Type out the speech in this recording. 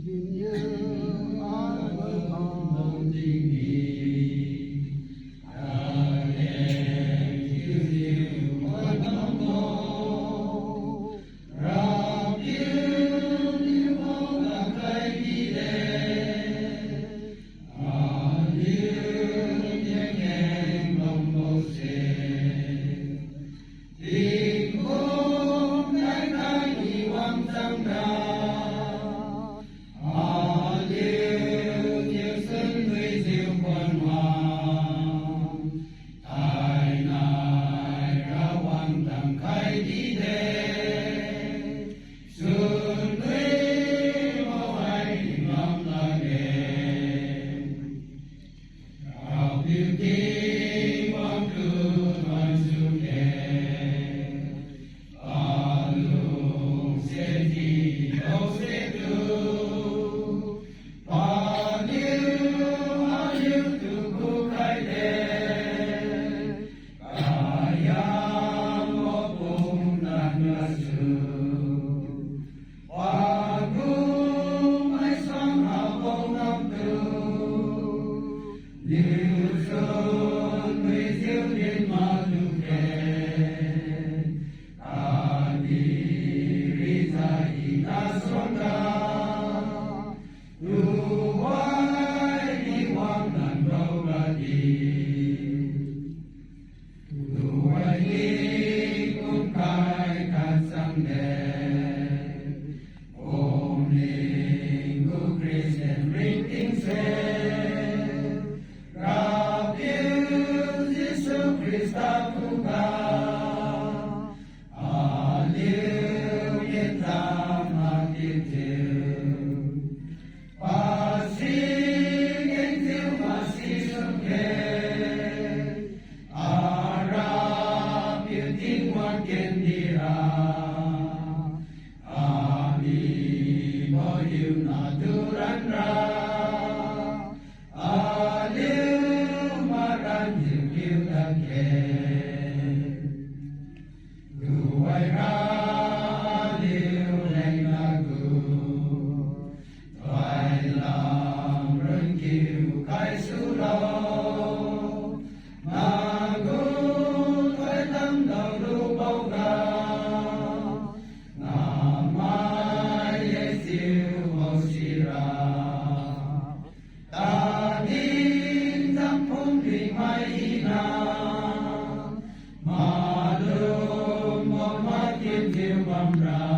kính nhớ ai với con tình ý ta đèn chiếu diệu qua năm mô rạp yêu niềm mong là cây đi đèn yêu nhẹ nhàng lòng màu xe tình cung cái khai đi hoàng sang ra Hãy subscribe cho kênh Ghiền Mì Gõ để không bỏ lỡ